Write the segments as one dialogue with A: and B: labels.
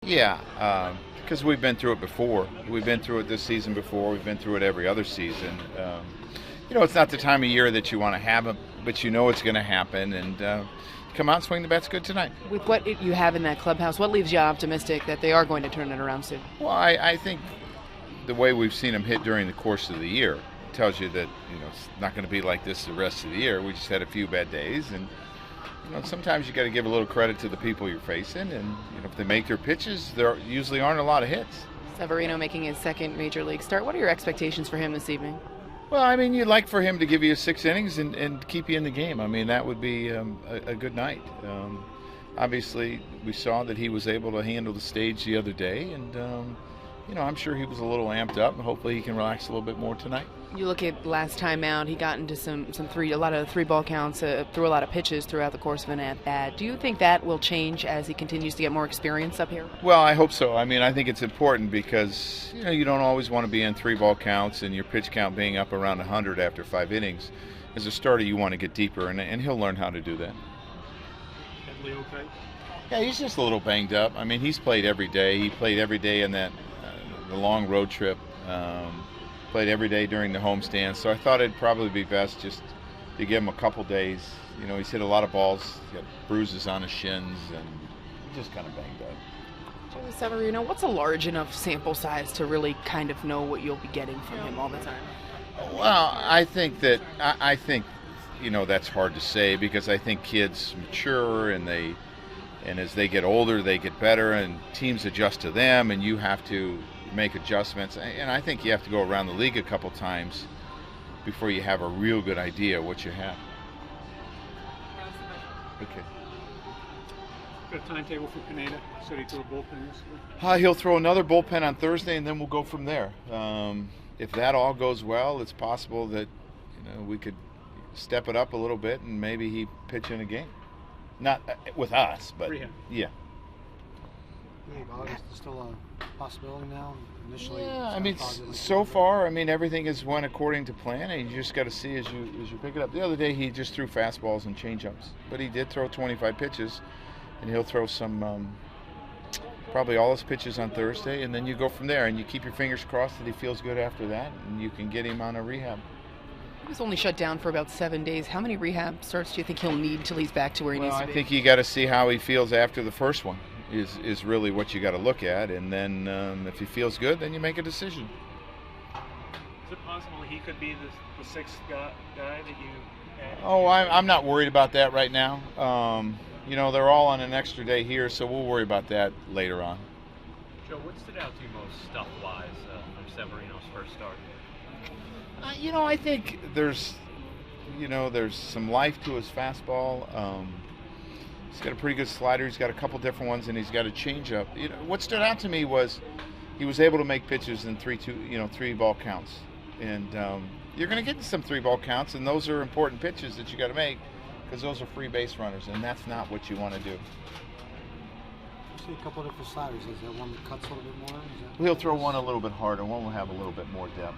A: Yeah, because we've been through it before. We've been through it this season before. We've been through it every other season. It's not the time of year that you want to have it, but you know it's going to happen. And come out and swing the bats good tonight.
B: With what you have in that clubhouse, what leaves you optimistic that they are going to turn it around soon?
A: Well, I think the way we've seen them hit during the course of the year tells you that it's not going to be like this the rest of the year. We just had a few bad days, and sometimes you got to give a little credit to the people you're facing, and if they make their pitches, there usually aren't a lot of hits.
B: Severino making his second major league start. What are your expectations for him this evening?
A: Well, you'd like for him to give you 6 innings and keep you in the game. That would be a good night. Obviously, we saw that he was able to handle the stage the other day, and I'm sure he was a little amped up, and hopefully he can relax a little bit more tonight.
B: You look at last time out, he got into a lot of 3-ball counts, threw a lot of pitches throughout the course of an at-bat. Do you think that will change as he continues to get more experience up here?
A: Well, I hope so. I think it's important because, you don't always want to be in 3-ball counts and your pitch count being up around 100 after 5 innings. As a starter, you want to get deeper, and he'll learn how to do that.
C: Headley okay?
A: Yeah, he's just a little banged up. He's played every day. He played every day in that the long road trip. Played every day during the homestand, so I thought it'd probably be best just to give him a couple days. He's hit a lot of balls, he's got bruises on his shins, and just kind of banged up.
B: Joey Severino, what's a large enough sample size to really kind of know what you'll be getting from him all the time?
A: Well, I think that's hard to say because I think kids mature and as they get older, they get better, and teams adjust to them, and you have to make adjustments, and I think you have to go around the league a couple times before you have a real good idea what you have. Okay.
C: Got a timetable for Pineda? Said he threw a bullpen yesterday.
A: He'll throw another bullpen on Thursday, and then we'll go from there. If that all goes well, it's possible that we could step it up a little bit, and maybe he pitch in a game. Not with us, but
C: Rehab.
A: Yeah.
D: August is still a possibility now. Initially,
A: yeah. So far, everything has went according to plan, and you just got to see as you pick it up. The other day, he just threw fastballs and changeups, but he did throw 25 pitches, and he'll throw some, probably all his pitches on Thursday, and then you go from there, and you keep your fingers crossed that he feels good after that, and you can get him on a rehab.
B: He was only shut down for about 7 days. How many rehab starts do you think he'll need till he's back to where he needs to be?
A: I think you got to see how he feels after the first one. Is really what you got to look at, and then if he feels good, then you make a decision.
C: Is it possible he could be the sixth guy that you had?
A: Oh, I'm not worried about that right now. They're all on an extra day here, so we'll worry about that later on.
E: Joe, what stood out to you most stuff-wise from Severino's first start?
A: I think there's some life to his fastball. He's got a pretty good slider. He's got a couple different ones, and he's got a changeup. What stood out to me was he was able to make pitches in 3-ball counts. And you're going to get some 3-ball counts, and those are important pitches that you got to make because those are free base runners, and that's not what you want to do.
D: I see a couple of different sliders. Is that one that cuts a little bit more?
A: He'll throw one a little bit harder. One will have a little bit more depth.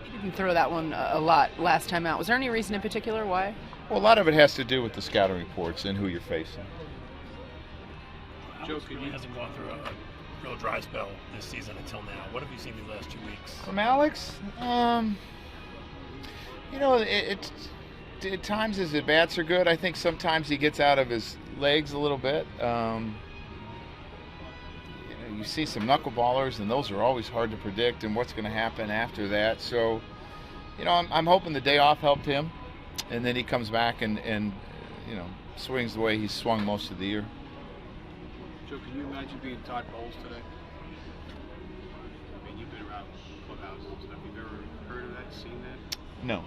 B: He didn't throw that one a lot last time out. Was there any reason in particular why?
A: Well, a lot of it has to do with the scouting reports and who you're facing.
F: Joe, he hasn't gone through a real dry spell this season until now. What have you seen these last 2 weeks?
A: From Alex? At times his at-bats are good. I think sometimes he gets out of his legs a little bit. You see some knuckleballers, and those are always hard to predict and what's going to happen after that. So, I'm hoping the day off helped him. And then he comes back and swings the way he's swung most of the year.
C: Joe, can you imagine being Todd Bowles today? You've been around clubhouses and stuff. Have you ever heard of that, seen that?
A: No.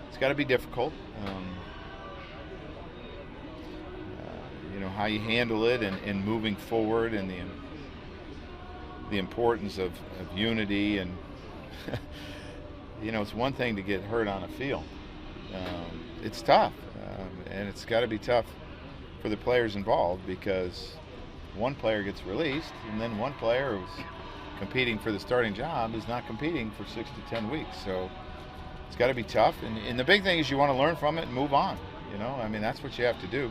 A: It's got to be difficult. How you handle it and moving forward, and the importance of unity and. It's one thing to get hurt on a field. It's tough, and it's got to be tough for the players involved because one player gets released, and then one player who's competing for the starting job is not competing for 6 to 10 weeks. So it's got to be tough, and the big thing is you want to learn from it and move on. That's what you have to do.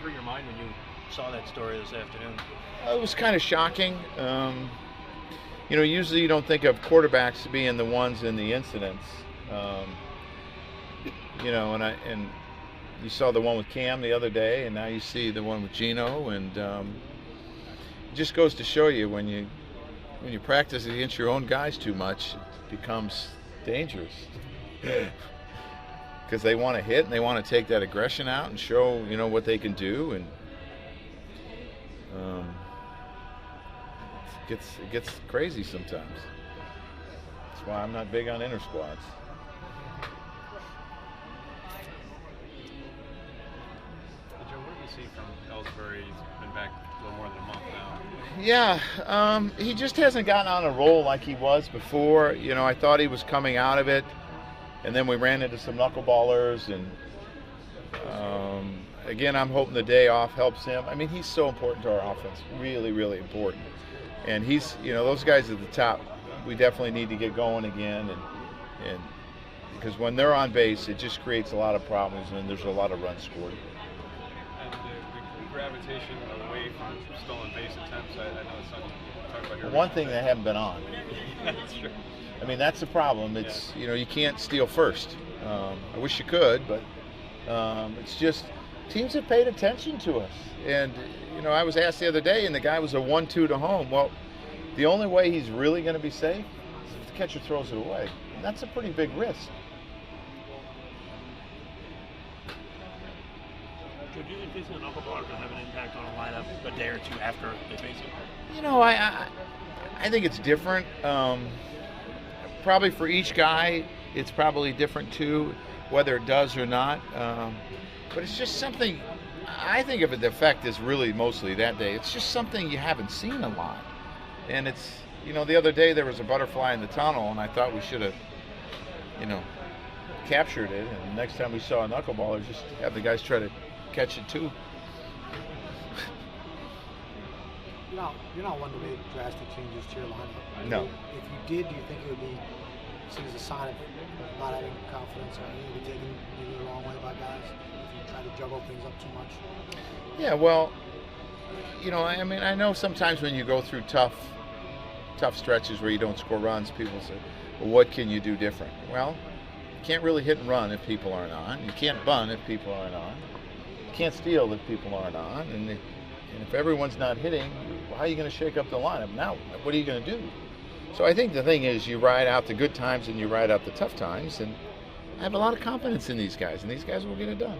E: through your mind when you saw that story this afternoon?
A: It was kind of shocking. Usually you don't think of quarterbacks being the ones in the incidents. And you saw the one with Cam the other day, and now you see the one with Gino, and it just goes to show you when you practice against your own guys too much, it becomes dangerous. Because they want to hit and they want to take that aggression out and show what they can do, and it gets crazy sometimes. That's why I'm not big on inter squads.
E: Joe, what do you see from Ellsbury? He's been back a little more than a month now.
A: Yeah, he just hasn't gotten on a roll like he was before. I thought he was coming out of it, and then we ran into some knuckleballers, and again, I'm hoping the day off helps him. I mean, he's so important to our offense, really, really important. And he's, those guys at the top, we definitely need to get going again, and because when they're on base, it just creates a lot of problems, and there's a lot of runs scored.
E: And the gravitation away from stolen base attempts, I know it's something you talk about here.
A: One thing they haven't been on.
E: That's true.
A: I mean, that's the problem. It's you can't steal first. I wish you could, but it's just teams have paid attention to us. And I was asked the other day, and the guy was a 1-2 to home. Well, the only way he's really going to be safe is if the catcher throws it away. And that's a pretty big risk.
F: Do you think facing a knuckleballer can have an impact on a lineup a day or two after they face it?
A: I think it's different. Probably for each guy, it's probably different too, whether it does or not. But it's just something. I think of it, the effect is really mostly that day. It's just something you haven't seen a lot. And it's, the other day there was a butterfly in the tunnel, and I thought we should have, captured it. And next time we saw a knuckleballer, just have the guys try to catch it too.
D: You're not one to make drastic changes to your lineup.
A: No.
D: If you did, do you think it would be seen as a sign of not having confidence, or it would be taken maybe the wrong way by guys if you try to juggle things up too much?
A: Yeah, well, I know sometimes when you go through tough stretches where you don't score runs, people say, well, what can you do different? Well, you can't really hit and run if people aren't on. You can't bunt if people aren't on. You can't steal if people aren't on. And if everyone's not hitting, how are you going to shake up the lineup? Now, what are you going to do? So I think the thing is you ride out the good times and you ride out the tough times. And I have a lot of confidence in these guys, and these guys will get it done.